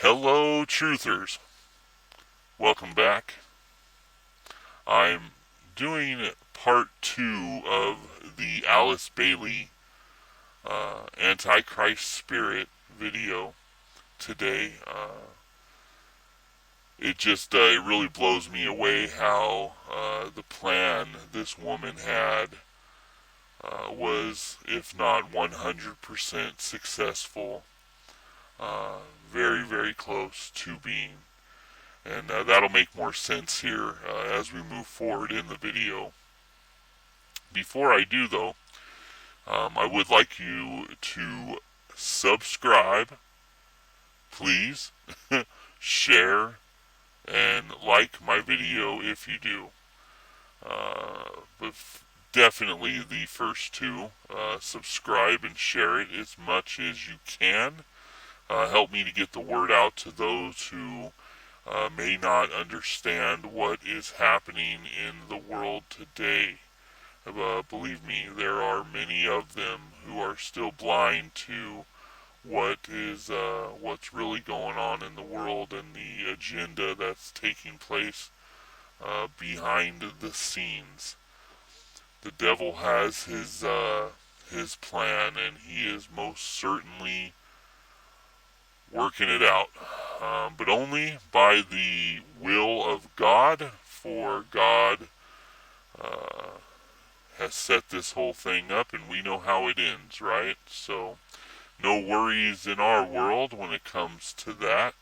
Hello, truthers. Welcome back. I'm doing part two of the Alice Bailey Antichrist Spirit video today. It really blows me away how the plan this woman had was, if not 100% successful, uh, very, very close to being. And that'll make more sense here as we move forward in the video. Before I do, though, I would like you to subscribe, please, share, and like my video if you do. But definitely the first two, subscribe and share it as much as you can. Help me to get the word out to those who may not understand what is happening in the world today. Believe me, there are many of them who are still blind to what's really going on in the world and the agenda that's taking place behind the scenes. The devil has his plan, and he is most certainly working it out, but only by the will of God. For God has set this whole thing up, and we know how it ends, right? So, no worries in our world when it comes to that.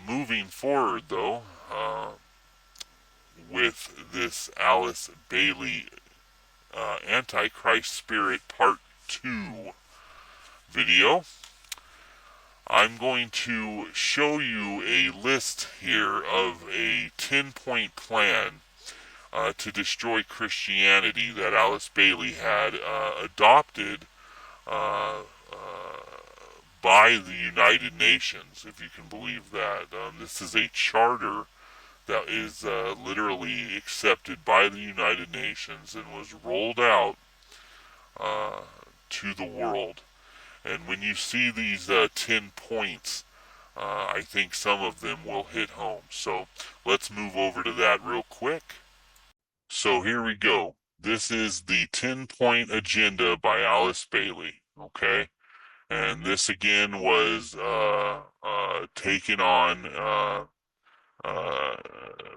Moving forward, though, with this Alice Bailey Antichrist Spirit Part 2 video, I'm going to show you a list here of a 10-point plan to destroy Christianity that Alice Bailey had adopted uh, by the United Nations, if you can believe that. This is a charter that is literally accepted by the United Nations and was rolled out uh, to the world. And when you see these 10 points, I think some of them will hit home. So let's move over to that real quick. So here we go. This is the 10-point agenda by Alice Bailey. Okay. And this again was taken on. Uh,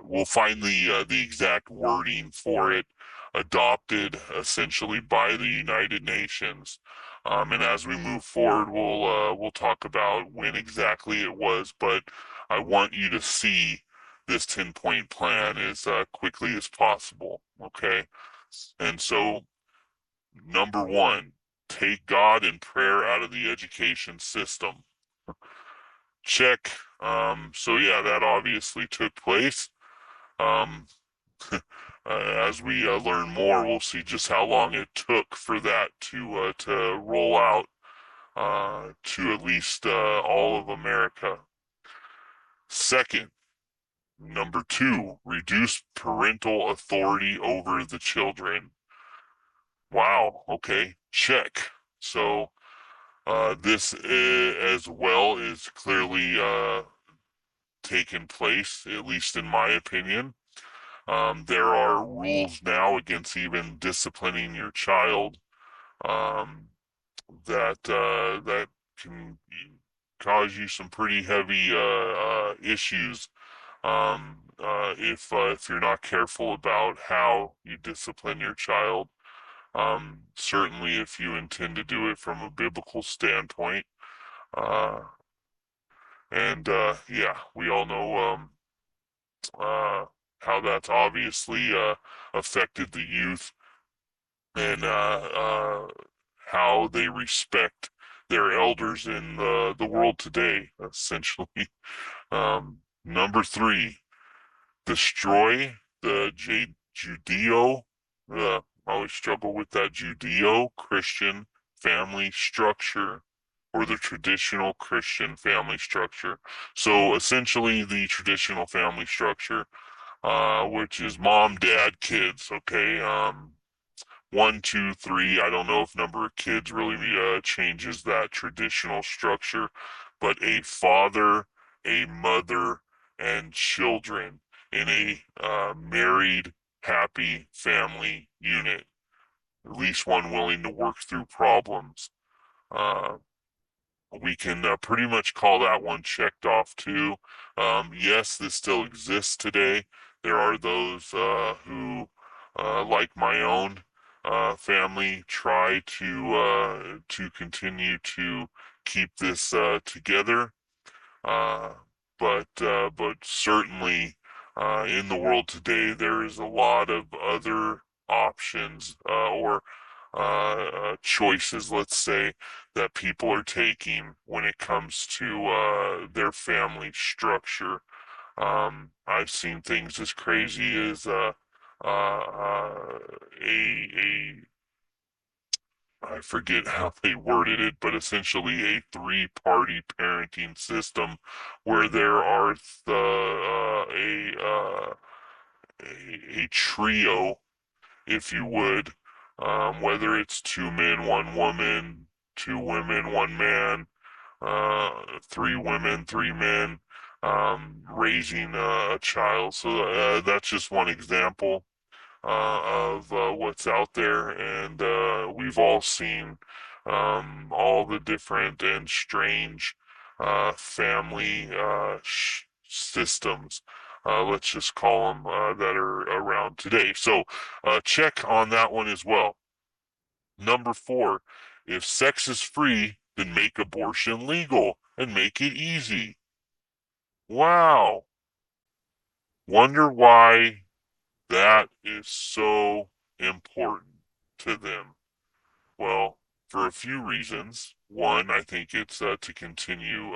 we'll find the exact wording for it, adopted essentially by the United Nations. And as we move forward, we'll talk about when exactly it was. But I want you to see this 10-point plan as quickly as possible. Okay, and so number one, take God and prayer out of the education system. Check. So yeah, that obviously took place. Um, as we learn more, we'll see just how long it took for that to roll out to at least all of America. Second, number two, reduce parental authority over the children. Wow. Okay. Check. So this as well is clearly taken place, at least in my opinion. There are rules now against even disciplining your child um, that can cause you some pretty heavy issues if you're not careful about how you discipline your child. Certainly, if you intend to do it from a biblical standpoint, uh, and yeah, we all know uh, how that's obviously affected the youth and how they respect their elders in the world today, essentially. Number three, destroy the Judeo, I always struggle with that, Judeo-Christian family structure, or the traditional Christian family structure. So essentially the traditional family structure, which is mom, dad, kids, okay? one, two, three. I don't know if number of kids really changes that traditional structure, but a father, a mother, and children in a married, happy family unit. At least one willing to work through problems. Uh, we can pretty much call that one checked off too. Yes, this still exists today. There are those who, like my own family, try to continue to keep this together. Uh, but certainly in the world today, there is a lot of other options or choices, let's say, that people are taking when it comes to their family structure. I've seen things as crazy as a I forget how they worded it, but essentially a three-party parenting system where there are a trio, if you would, whether it's two men, one woman, two women, one man, three women, three men, raising a child. So that's just one example of what's out there, and we've all seen all the different and strange family systems. Let's just call them that are around today. So check on that one as well. Number four, if sex is free, then make abortion legal and make it easy. Wow. Wonder why that is so important to them. Well, for a few reasons. One, I think it's to continue,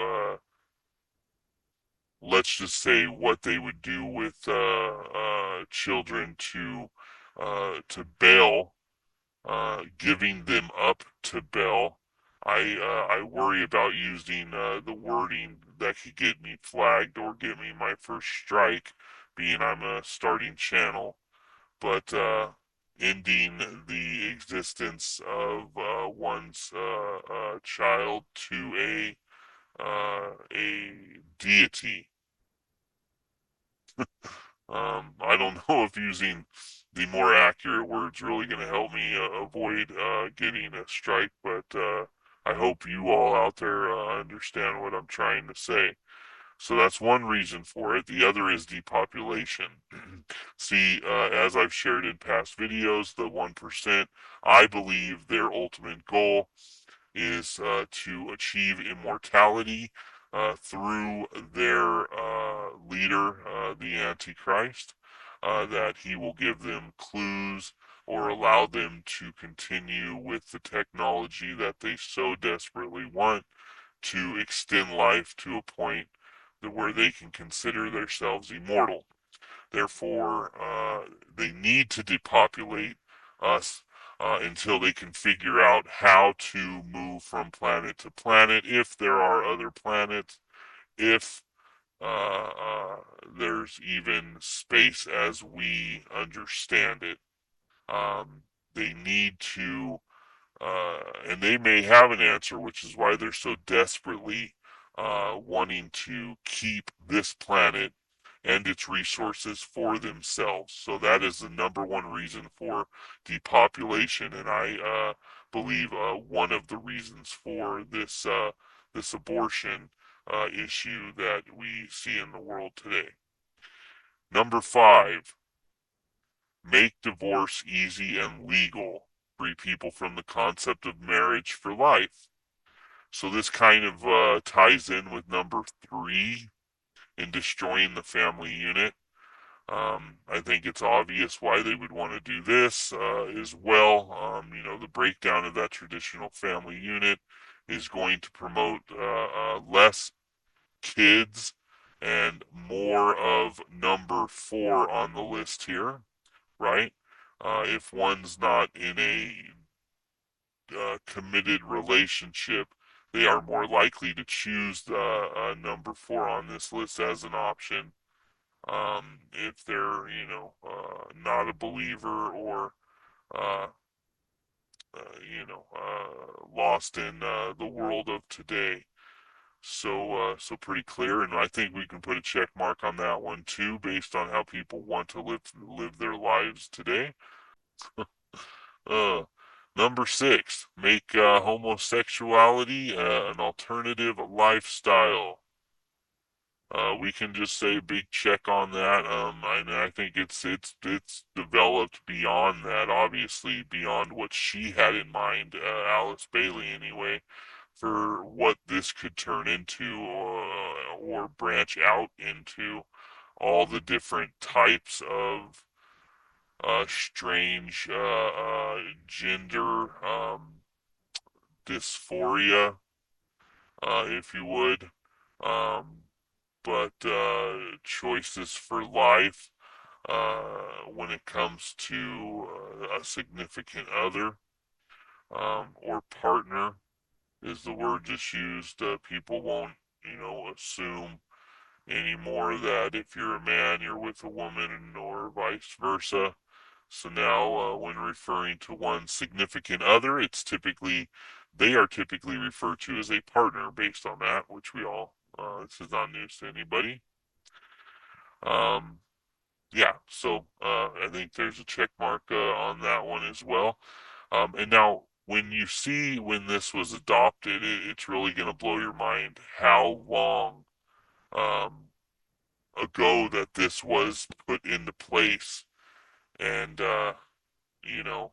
let's just say, what they would do with children to bail, giving them up to bail. I worry about using the wording that could get me flagged or get me my first strike, being I'm a starting channel. But ending the existence of one's child to a deity. I don't know if using the more accurate words really going to help me avoid getting a strike, but I hope you all out there understand what I'm trying to say. So that's one reason for it. The other is depopulation. See, as I've shared in past videos, the 1%, I believe their ultimate goal is to achieve immortality through their leader, the Antichrist, that he will give them clues or allow them to continue with the technology that they so desperately want to extend life to a point where they can consider themselves immortal. Therefore, they need to depopulate us until they can figure out how to move from planet to planet, if there are other planets, if there's even space as we understand it. They need to and they may have an answer, which is why they're so desperately wanting to keep this planet and its resources for themselves. So that is the number one reason for depopulation, and I believe one of the reasons for this abortion issue that we see in the world today. Number five, make divorce easy and legal. Free people from the concept of marriage for life. So this kind of ties in with number three in destroying the family unit. I think it's obvious why they would want to do this as well. The breakdown of that traditional family unit is going to promote less kids and more of number four on the list here, right? If one's not in a committed relationship, they are more likely to choose the number four on this list as an option. If they're, not a believer or lost in the world of today. So pretty clear, and I think we can put a check mark on that one too, based on how people want to live their lives today. Uh, Number six, make homosexuality an alternative lifestyle. We can just say big check on that. I think it's developed beyond that, obviously beyond what she had in mind, Alice Bailey anyway, for what this could turn into or branch out into. All the different types of strange gender dysphoria, if you would. Um, but choices for life when it comes to a significant other or partner is the word just used. People won't, assume anymore that if you're a man, you're with a woman or vice versa. So now, when referring to one significant other, they are typically referred to as a partner based on that, which this is not news to anybody. Um, yeah, so I think there's a check mark on that one as well. And now, when this was adopted, it's really going to blow your mind how long um, ago that this was put into place, and you know,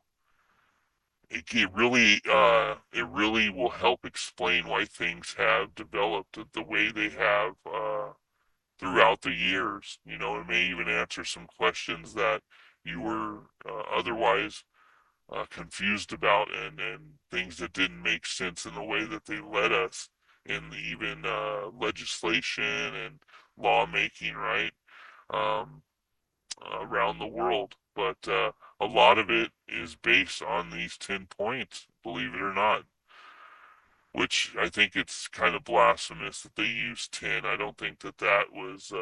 it really will help explain why things have developed the way they have throughout the years. It may even answer some questions that you were otherwise confused about, and things that didn't make sense in the way that they led us in even legislation and lawmaking, right? Um, Around the world. But a lot of it is based on these 10 points, believe it or not, which I think it's kind of blasphemous that they used 10. I don't think that was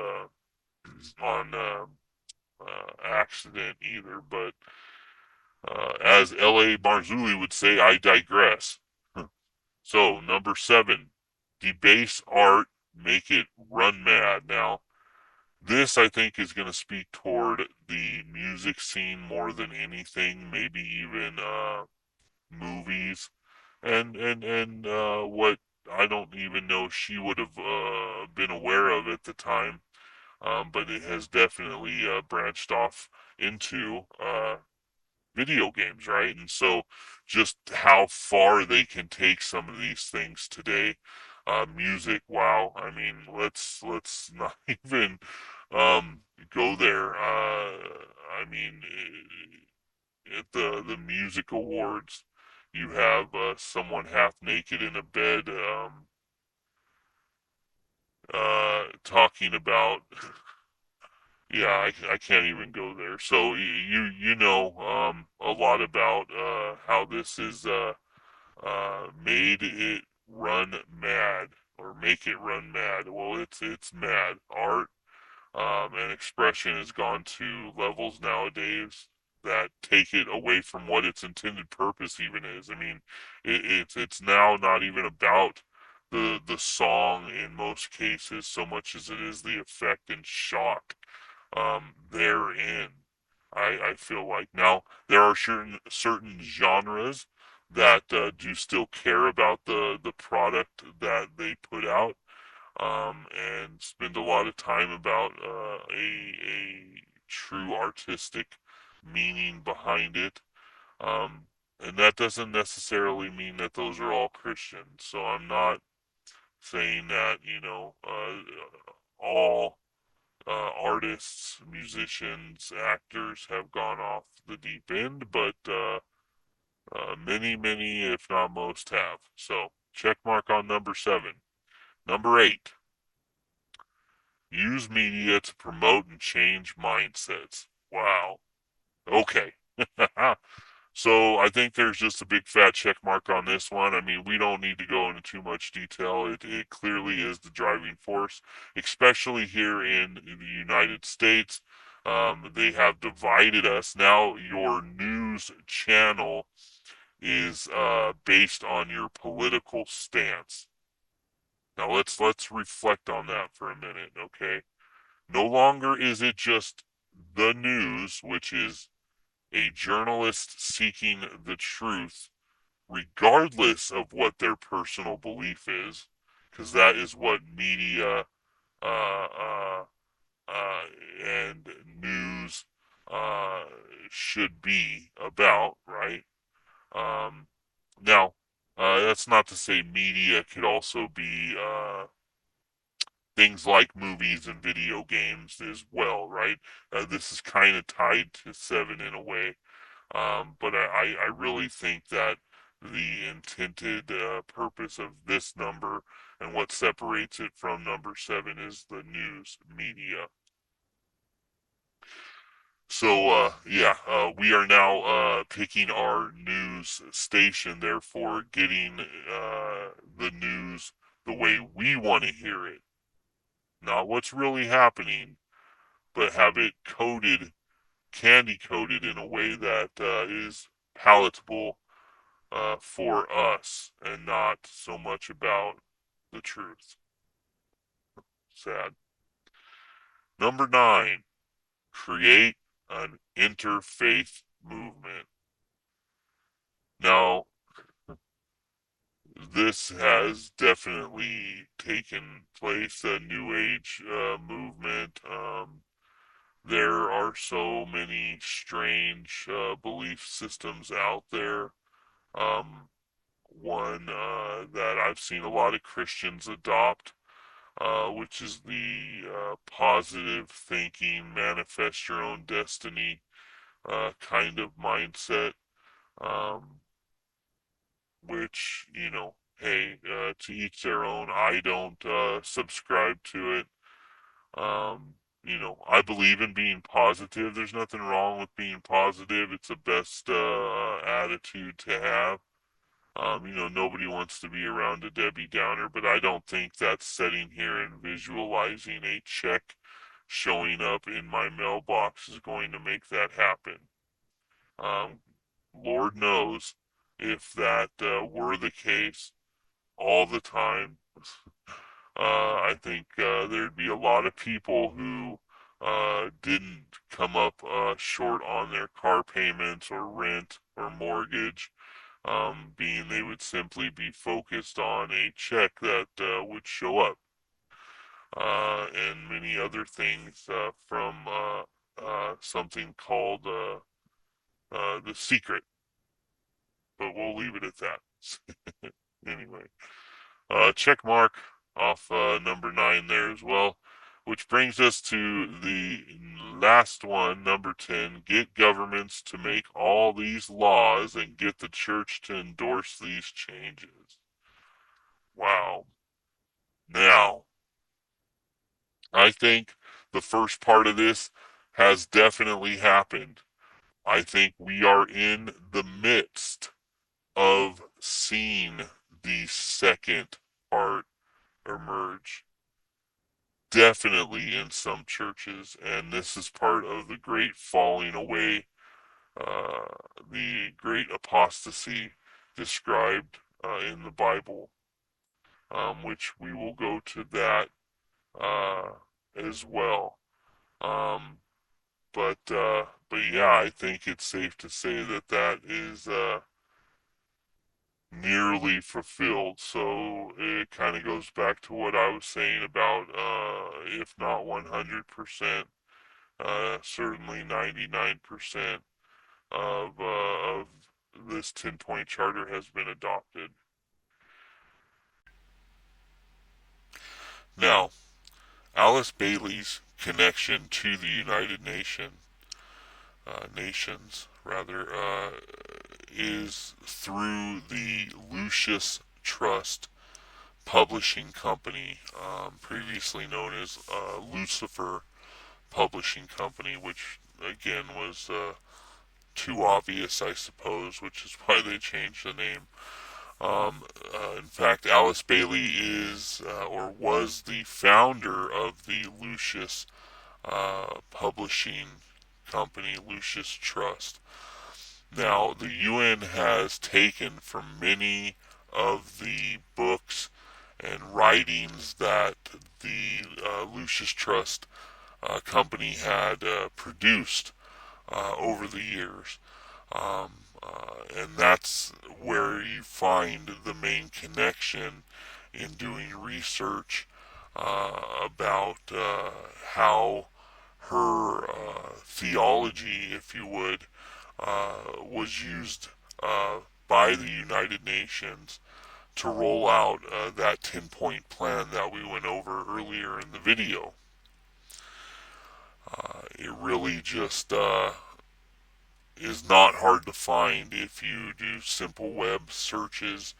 on accident either. But as L.A. Marzulli would say, I digress. So, number seven, debase art, make it run mad. Now, this, I think, is going to speak toward the music scene more than anything, maybe even movies, and what I don't even know she would have been aware of at the time, but it has definitely branched off into video games, right? And so just how far they can take some of these things today. Music, wow. I mean, let's not even go there. I mean, at the music awards, you have someone half naked in a bed talking about. Yeah, I can't even go there. So you know a lot about how this is made it run mad or make it run mad. Well, it's mad. Art and expression has gone to levels nowadays that take it away from what its intended purpose even is. I mean, it's now not even about the song in most cases so much as it is the effect and shock therein. I feel like now there are certain genres that do still care about the product that they put out, and spend a lot of time about a true artistic meaning behind it. Um, and that doesn't necessarily mean that those are all Christians. So I'm not saying that all artists, musicians, actors have gone off the deep end, but many, if not most, have. So check mark on number seven. Number eight, use media to promote and change mindsets. Wow. Okay. So I think there's just a big fat check mark on this one. I mean, we don't need to go into too much detail. It clearly is the driving force, especially here in the United States. They have divided us. Now, your news channel is based on your political stance. Now let's reflect on that for a minute, okay? No longer is it just the news, which is a journalist seeking the truth regardless of what their personal belief is, because that is what media uh, uh, uh, and news uh, should be about, right? Um, now, that's not to say media could also be things like movies and video games as well, right? This is kind of tied to Seven in a way, but I really think that the intended purpose of this number and what separates it from number seven is the news media. So, yeah, we are now picking our news station, therefore getting the news the way we want to hear it. Not what's really happening, but have it coded, candy coated in a way that is palatable for us and not so much about the truth. Sad. Number nine, create an interfaith movement. Now, this has definitely taken place, the New Age movement. There are so many strange belief systems out there. Um, one that I've seen a lot of Christians adopt, which is the positive thinking, manifest your own destiny kind of mindset. Um, which, hey, to each their own. I don't subscribe to it. I believe in being positive. There's nothing wrong with being positive. It's the best attitude to have. Nobody wants to be around a Debbie Downer, but I don't think that sitting here and visualizing a check showing up in my mailbox is going to make that happen. Um, Lord knows if that were the case all the time, I think there'd be a lot of people who didn't come up short on their car payments or rent or mortgage, being they would simply be focused on a check that would show up, and many other things from something called The Secret, but we'll leave it at that. Anyway, check mark off number nine there as well, which brings us to the last one, number 10. Get governments to make all these laws and get the church to endorse these changes. Wow. Now, I think the first part of this has definitely happened. I think we are in the midst of seeing the second part emerge. Definitely in some churches, and this is part of the great falling away, uh, the great apostasy described in the Bible, which we will go to that uh, as well. Um, but yeah, I think it's safe to say that that is nearly fulfilled. So it kind of goes back to what I was saying about, if not 100%, certainly 99% of this 10-point charter has been adopted. Now, Alice Bailey's connection to the United Nations, rather, is through the Lucius Trust Publishing Company, previously known as Lucifer Publishing Company, which again was too obvious, I suppose, which is why they changed the name. In fact, Alice Bailey is or was the founder of the Lucius Publishing Company, Lucius Trust. Now, the UN has taken from many of the books and writings that the Lucis Trust company had produced over the years. And that's where you find the main connection in doing research about how her theology, if you would, was used by the United Nations to roll out that 10-point plan that we went over earlier in the video. It really just is not hard to find if you do simple web searches,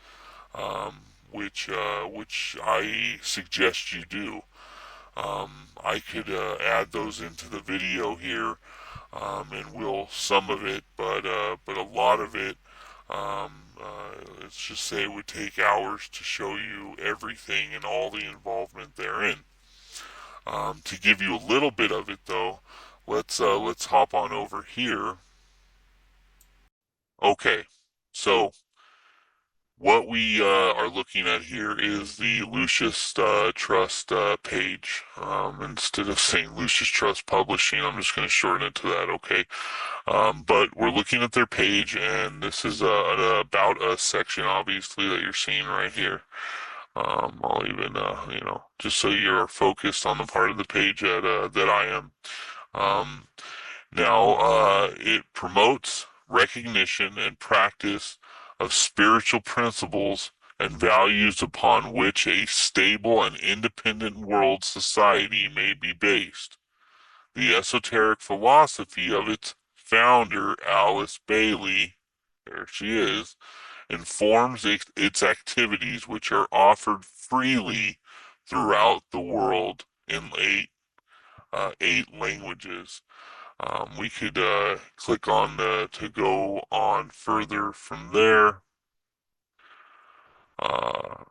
which I suggest you do. I could add those into the video here, and will some of it, but a lot of it, let's just say it would take hours to show you everything and all the involvement therein. To give you a little bit of it, though, let's hop on over here. Okay, so what we are looking at here is the Lucis Trust page. Instead of saying Lucis Trust Publishing, I'm just going to shorten it to that, okay? But we're looking at their page, and this is an About Us section, obviously, that you're seeing right here. I'll even, just so you're focused on the part of the page that I am. Um, Now, it promotes recognition and practice of spiritual principles and values upon which a stable and independent world society may be based. The esoteric philosophy of its founder, Alice Bailey, there she is, informs its activities, which are offered freely throughout the world in eight languages. We could click on to go on further from there. Uh,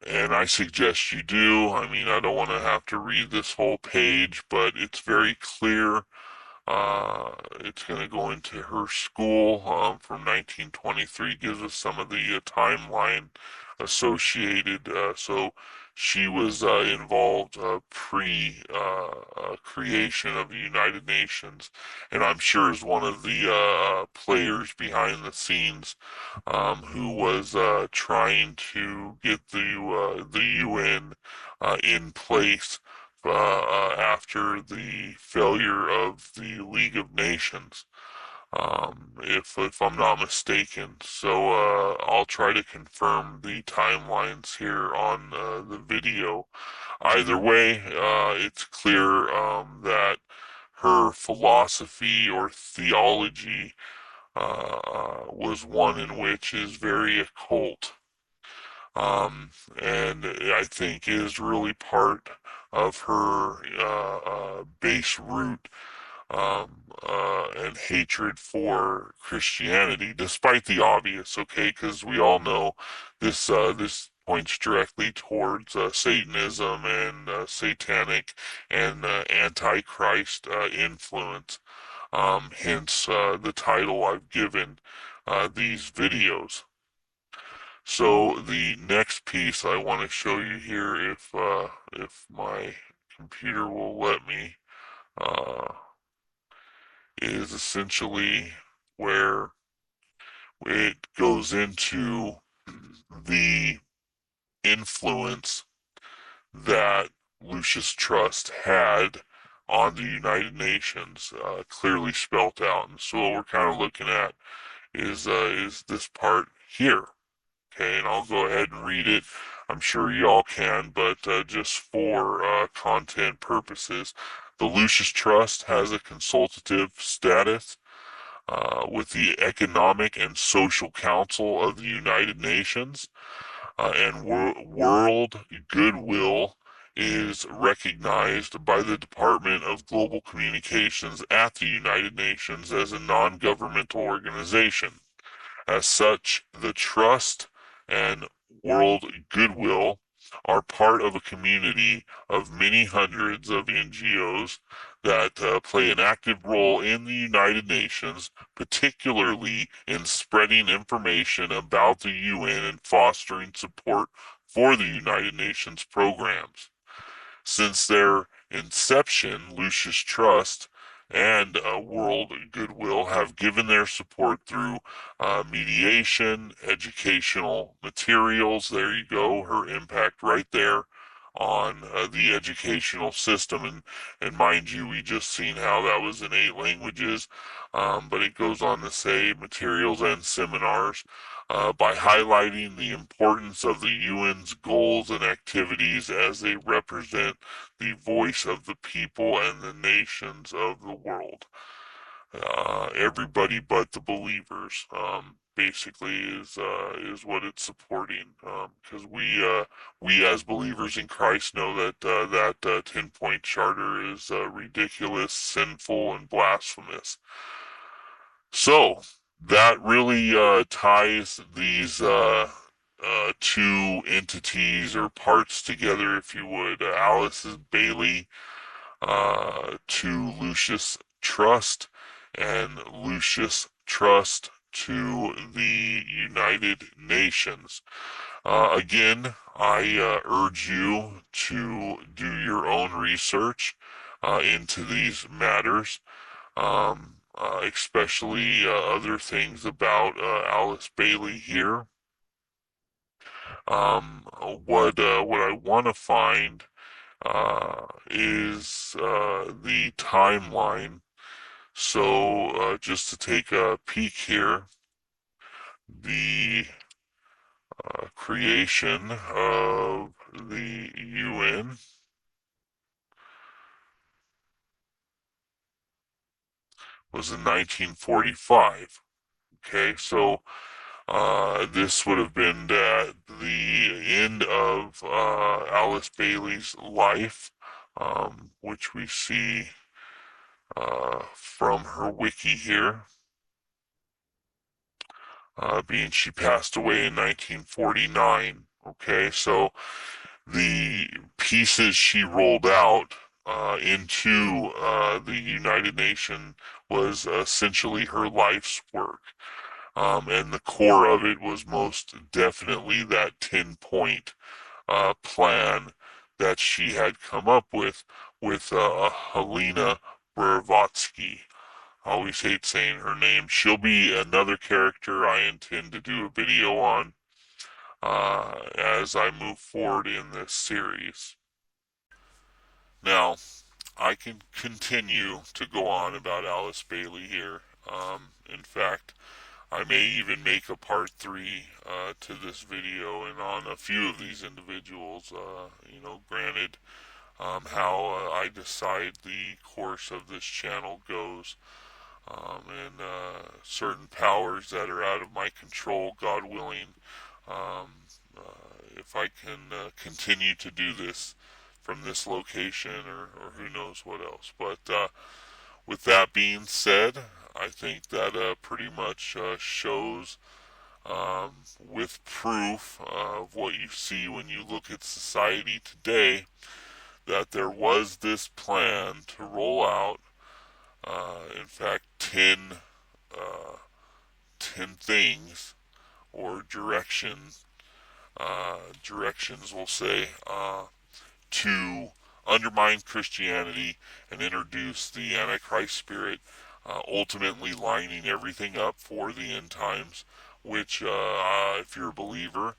and I suggest you do. I mean, I don't want to have to read this whole page, but it's very clear. It's going to go into her school from 1923, gives us some of the timeline associated. So she was involved pre creation of the United Nations, and I'm sure is one of the players behind the scenes who was trying to get the UN in place after the failure of the League of Nations, if I'm not mistaken. So I'll try to confirm the timelines here on the video. Either way, it's clear that her philosophy or theology was one in which is very occult, and I think is really part of her base root and hatred for Christianity, despite the obvious. Okay, because we all know this points directly towards Satanism and satanic and Antichrist influence. Hence the title I've given these videos. So the next piece I want to show you here, if my computer will let me, uh, is essentially where it goes into the influence that Lucis Trust had on the United Nations, clearly spelt out. And so what we're kind of looking at is this part here. Okay, and I'll go ahead and read it. I'm sure y'all can, but just for content purposes, the Lucis Trust has a consultative status with the Economic and Social Council of the United Nations, and world goodwill is recognized by the Department of Global Communications at the United Nations as a non-governmental organization. As such, the trust and world goodwill are part of a community of many hundreds of NGOs that play an active role in the United Nations, particularly in spreading information about the UN and fostering support for the United Nations programs. Since their inception, Lucius Trust and World Goodwill have given their support through mediation, educational materials. There you go, her impact right there on the educational system. And mind you, we just seen how that was in 8 languages, but it goes on to say materials and seminars. By highlighting the importance of the UN's goals and activities as they represent the voice of the people and the nations of the world. Everybody but the believers, basically is what it's supporting. Because we as believers in Christ know that that 10-point charter is ridiculous, sinful, and blasphemous. So that really ties these two entities or parts together, if you would. Alice's Bailey to Lucius Trust, and Lucius Trust to the United Nations. Again, I urge you to do your own research into these matters, especially other things about Alice Bailey here. What I want to find is the timeline. So just to take a peek here, the creation of the UN was in 1945. Okay, so this would have been the end of Alice Bailey's life, which we see from her wiki here, being she passed away in 1949. Okay, so the pieces she rolled out into the United Nations was essentially her life's work. And the core of it was most definitely that 10-point plan that she had come up with Helena Blavatsky. I always hate saying her name. She'll be another character I intend to do a video on as I move forward in this series. Now, I can continue to go on about Alice Bailey here. In fact, I may even make a part 3 to this video and on a few of these individuals, granted how I decide the course of this channel goes, and certain powers that are out of my control, God willing, um, if I can continue to do this from this location or who knows what else. But with that being said, I think that pretty much shows with proof of what you see when you look at society today that there was this plan to roll out, in fact, uh, 10 things or directions, we'll say, to undermine Christianity and introduce the Antichrist Spirit, ultimately lining everything up for the end times, which, if you're a believer,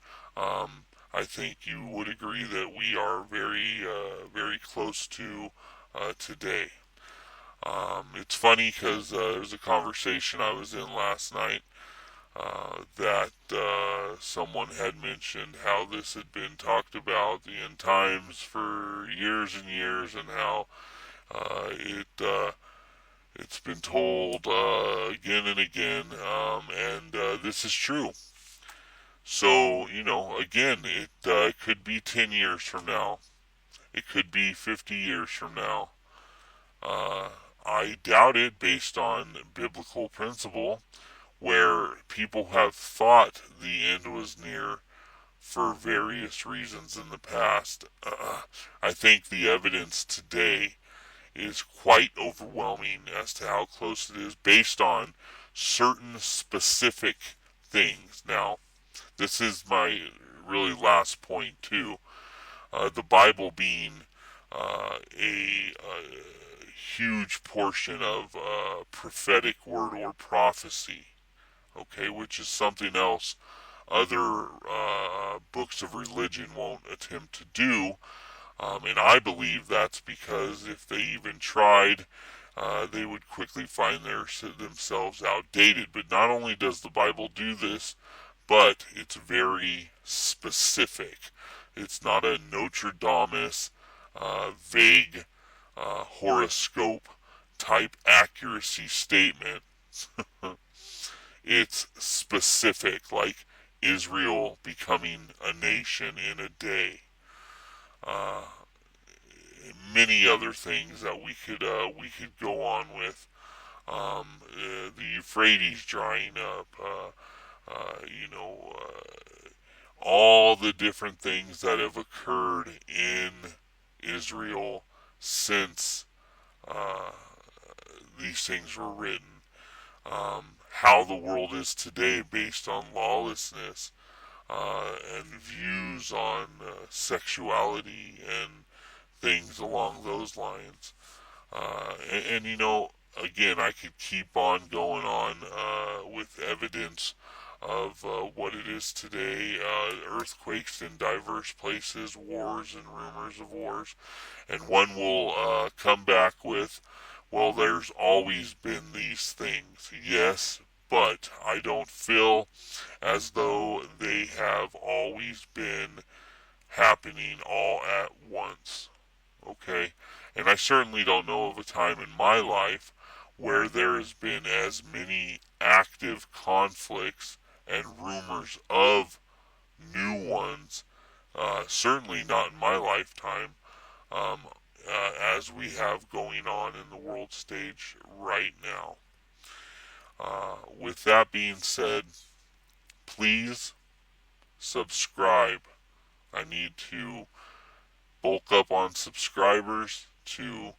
I think you would agree that we are very close to today. It's funny because there was a conversation I was in last night that someone had mentioned how this had been talked about the end times for years and years, and how it's been told again and again, and this is true. So again, it could be 10 years from now. It could be 50 years from now. Uh, I doubt it based on biblical principle, where people have thought the end was near, for various reasons in the past. I think the evidence today is quite overwhelming as to how close it is based on certain specific things. Now, this is my really last point too. The Bible being a huge portion of prophetic word or prophecy, okay, which is something else other books of religion won't attempt to do. And I believe that's because if they even tried, they would quickly find themselves outdated. But not only does the Bible do this, but it's very specific. It's not a Notre Dame vague horoscope type accuracy statement. It's specific, like Israel becoming a nation in a day. Uh, Many other things that we could go on with. The Euphrates drying up. You know, all the different things that have occurred in Israel since uh, these things were written. How the world is today based on lawlessness and views on sexuality and things along those lines. And you know, again, I could keep on going on with evidence of what it is today, earthquakes in diverse places, wars and rumors of wars. And one will come back with, well, there's always been these things. Yes, but I don't feel as though they have always been happening all at once. Okay? And I certainly don't know of a time in my life where there has been as many active conflicts and rumors of new ones, certainly not in my lifetime, um, as we have going on in the world stage right now. With that being said, please subscribe. I need to bulk up on subscribers to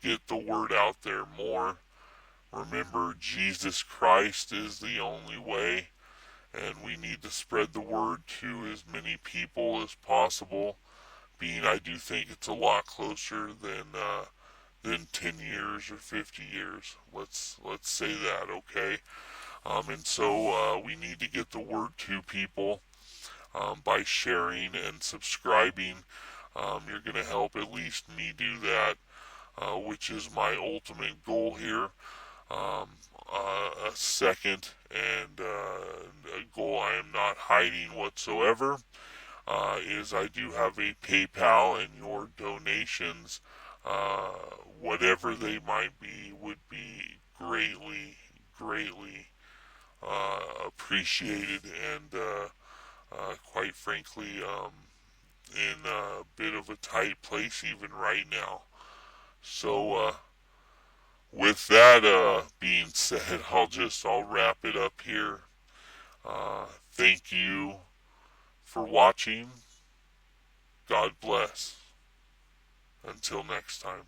get the word out there more. Remember, Jesus Christ is the only way, and we need to spread the word to as many people as possible. Being, I do think it's a lot closer than 10 years or 50 years. Let's say that, okay? And so we need to get the word to people by sharing and subscribing. You're going to help at least me do that, which is my ultimate goal here. A second and a goal I am not hiding whatsoever is I do have a PayPal, and your donations, whatever they might be, would be greatly appreciated, and quite frankly, in a bit of a tight place even right now. So, with that being said, I'll wrap it up here. Thank you for watching. God bless. Until next time.